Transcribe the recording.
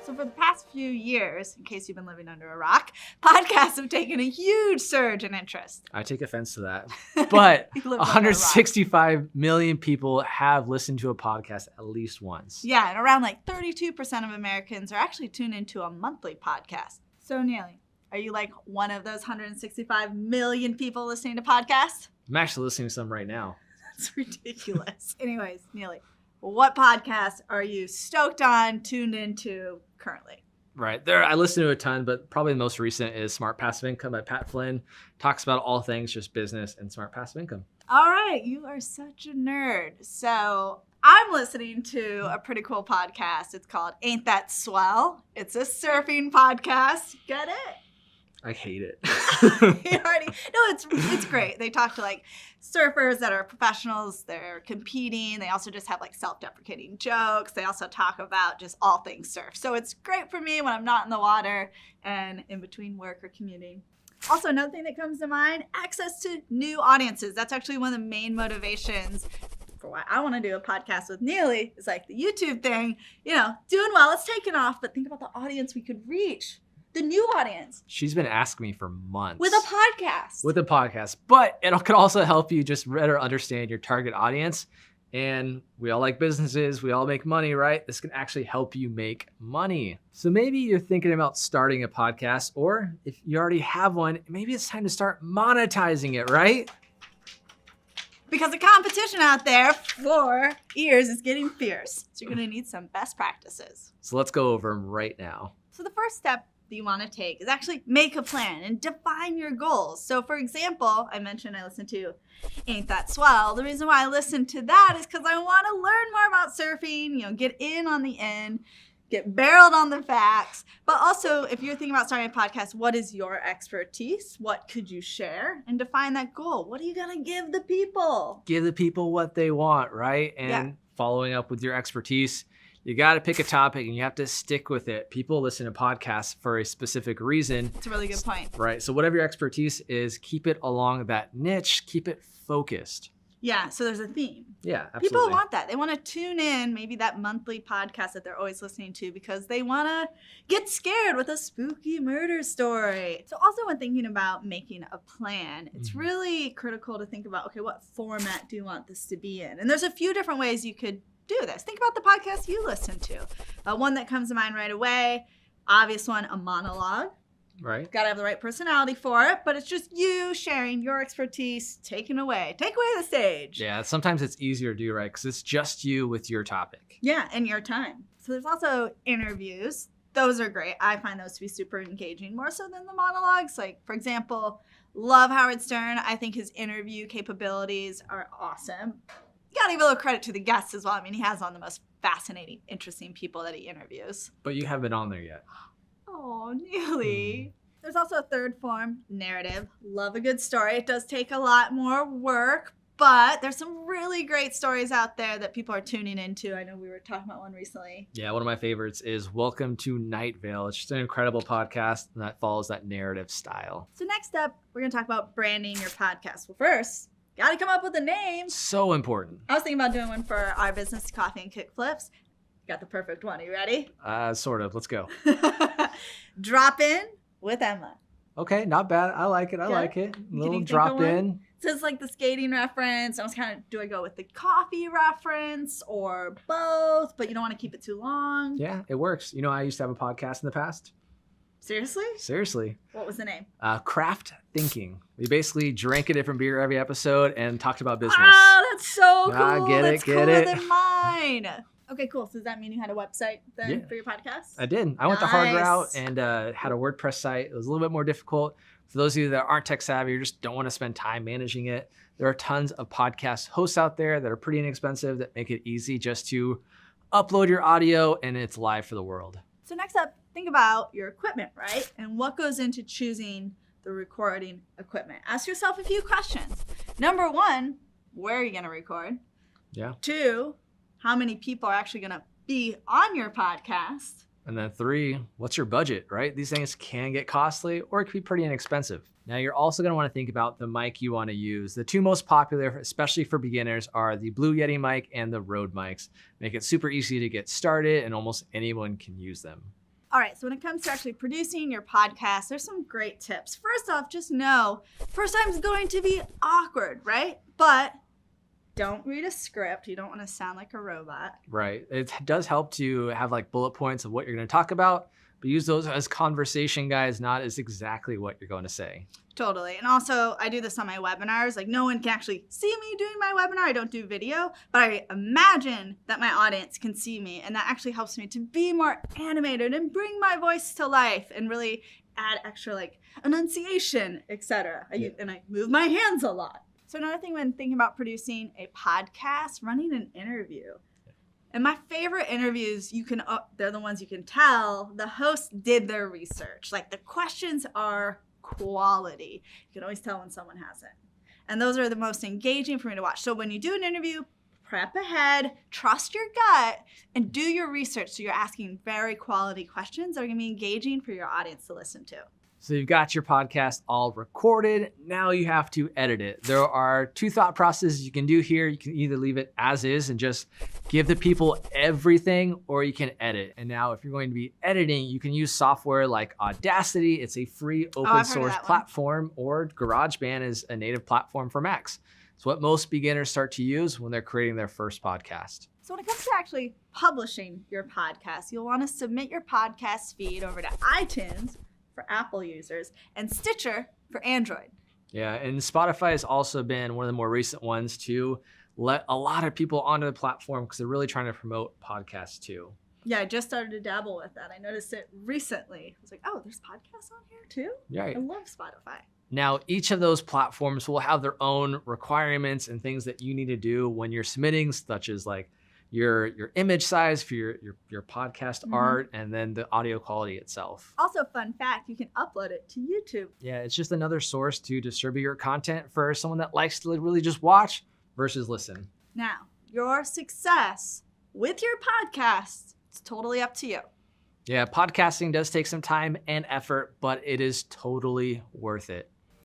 So for the past few years, in case you've been living under a rock, podcasts have taken a huge surge in interest. I take offense to that. But You live under a rock. 165 million people have listened to a podcast at least once. Yeah, and around like 32% of Americans are actually tuned into a monthly podcast. So Neely, are you like one of those 165 million people listening to podcasts? I'm actually listening to some right now. That's ridiculous. Anyways, Neely, what podcast are you stoked on, tuned into currently? Right. I listen to a ton, but probably the most recent is Smart Passive Income by Pat Flynn. Talks about all things just business and smart passive income. All right, you are such a nerd. So I'm listening to a pretty cool podcast. It's called Ain't That Swell? It's a surfing podcast. Get it? I hate it. It's great. They talk to like surfers that are professionals. They're competing. They also just have like self-deprecating jokes. They also talk about just all things surf. So it's great for me when I'm not in the water and in between work or commuting. Also, another thing that comes to mind, access to new audiences. That's actually one of the main motivations for why I want to do a podcast with Neely. It's like the YouTube thing, doing well, it's taken off, but think about the audience we could reach. The new audience. She's been asking me for months. With a podcast. But it could also help you just better understand your target audience. And we all like businesses. We all make money, right? This can actually help you make money. So maybe you're thinking about starting a podcast, or if you already have one, maybe it's time to start monetizing it, right? Because the competition out there for ears is getting fierce. So you're going to need some best practices. So let's go over them right now. So the first step that you want to take is actually make a plan and define your goals. So for example, I mentioned I listen to Ain't That Swell. The reason why I listen to that is because I want to learn more about surfing, get in on the end, get barreled on the facts. But also, if you're thinking about starting a podcast, what is your expertise? What could you share? And define that goal. What are you going to give the people? Give the people what they want, right? And following up with your expertise, you got to pick a topic and you have to stick with it. People listen to podcasts for a specific reason. It's a really good point. Right. So whatever your expertise is, keep it along that niche, keep it focused. Yeah. So there's a theme. Yeah, absolutely. People want that. They want to tune in, maybe that monthly podcast that they're always listening to because they want to get scared with a spooky murder story. So also when thinking about making a plan, it's really critical to think about, okay, what format do you want this to be in? And there's a few different ways you could do this. Think about the podcast you listen to. One that comes to mind right away, obvious one, a monologue. Right. Got to have the right personality for it, but it's just you sharing your expertise, take away the stage. Yeah, sometimes it's easier to do, right? Because it's just you with your topic. Yeah, and your time. So there's also interviews. Those are great. I find those to be super engaging, more so than the monologues. Like, for example, love Howard Stern. I think his interview capabilities are awesome. You gotta give a little credit to the guests as well. I mean, he has on the most fascinating, interesting people that he interviews. But you haven't been on there yet. Oh, Neely. There's also a third form, narrative. Love a good story. It does take a lot more work, but there's some really great stories out there that people are tuning into. I know we were talking about one recently. Yeah, one of my favorites is Welcome to Night Vale. It's just an incredible podcast that follows that narrative style. So next up, we're going to talk about branding your podcast. Well, first, got to come up with a name. So important. I was thinking about doing one for our business, Coffee and Kickflips. Got the perfect one. Are you ready? Sort of. Let's go. Drop in with Emma. Okay, not bad. I like it. I like it. A little drop in. So it's like the skating reference. I was kind of, do I go with the coffee reference or both? But you don't want to keep it too long. Yeah, it works. I used to have a podcast in the past. Seriously? What was the name? Craft Thinking. We basically drank a different beer every episode and talked about business. Oh, that's so cool. Get that's it. cooler than mine. Okay, cool. So does that mean you had a website then for your podcast? I did. I went the hard route and had a WordPress site. It was a little bit more difficult. For those of you that aren't tech savvy or just don't want to spend time managing it, there are tons of podcast hosts out there that are pretty inexpensive that make it easy just to upload your audio and it's live for the world. So next up, think about your equipment, right? And what goes into choosing the recording equipment. Ask yourself a few questions. Number one, where are you going to record? Yeah. 2, how many people are actually going to be on your podcast? And then 3, what's your budget, right? These things can get costly or it can be pretty inexpensive. Now you're also going to want to think about the mic you want to use. The 2 most popular, especially for beginners, are the Blue Yeti mic and the Rode mics. Make it super easy to get started and almost anyone can use them. All right, so when it comes to actually producing your podcast, there's some great tips. First off, just know first time's going to be awkward, right? But don't read a script. You don't want to sound like a robot. Right. It does help to have like bullet points of what you're going to talk about, but use those as conversation guides, not as exactly what you're going to say. Totally. And also, I do this on my webinars. Like, no one can actually see me doing my webinar. I don't do video, but I imagine that my audience can see me. And that actually helps me to be more animated and bring my voice to life and really add extra like enunciation, etc. Yeah. And I move my hands a lot. So another thing when thinking about producing a podcast, running an interview. And my favorite interviews, they're the ones you can tell the host did their research. Like the questions are quality. You can always tell when someone hasn't. And those are the most engaging for me to watch. So when you do an interview, prep ahead, trust your gut, and do your research. So you're asking very quality questions that are going to be engaging for your audience to listen to. So you've got your podcast all recorded. Now you have to edit it. There are two thought processes you can do here. You can either leave it as is and just give the people everything, or you can edit. And now if you're going to be editing, you can use software like Audacity. It's a free open source platform, or GarageBand is a native platform for Macs. It's what most beginners start to use when they're creating their first podcast. So when it comes to actually publishing your podcast, you'll want to submit your podcast feed over to iTunes for Apple users and Stitcher for Android. Yeah, and Spotify has also been one of the more recent ones to let a lot of people onto the platform because they're really trying to promote podcasts too. Yeah, I just started to dabble with that. I noticed it recently. I was like, oh, there's podcasts on here too? Right. I love Spotify. Now, each of those platforms will have their own requirements and things that you need to do when you're submitting, such as like your image size for your podcast art, and then the audio quality itself. Also, fun fact, you can upload it to YouTube. Yeah, it's just another source to distribute your content for someone that likes to really just watch versus listen. Now, your success with your podcast, it's totally up to you. Yeah, podcasting does take some time and effort, but it is totally worth it.